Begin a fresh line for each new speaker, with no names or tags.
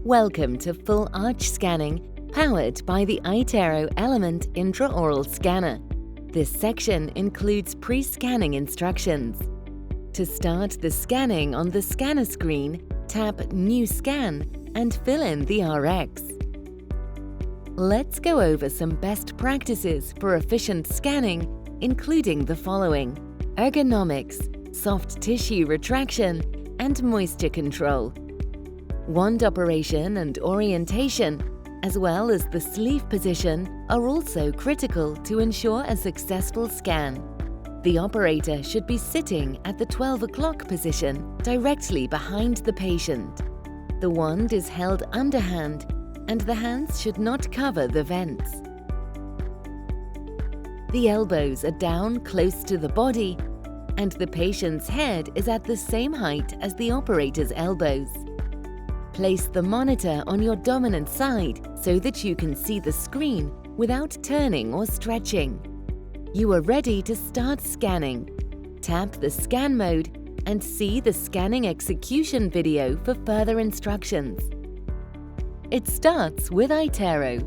Welcome to Full Arch Scanning, powered by the iTero Element intraoral scanner. This section includes pre-scanning instructions. To start the scanning on the scanner screen, tap New Scan and fill in the RX. Let's go over some best practices for efficient scanning, including the following: ergonomics, soft tissue retraction, and moisture control. Wand operation and orientation, as well as the sleeve position, are also critical to ensure a successful scan. The operator should be sitting at the 12 o'clock position, directly behind the patient. The wand is held underhand, and the hands should not cover the vents. The elbows are down close to the body, and the patient's head is at the same height as the operator's elbows. Place the monitor on your dominant side so that you can see the screen without turning or stretching. You are ready to start scanning. Tap the scan mode and see the scanning execution video for further instructions. It starts with iTero.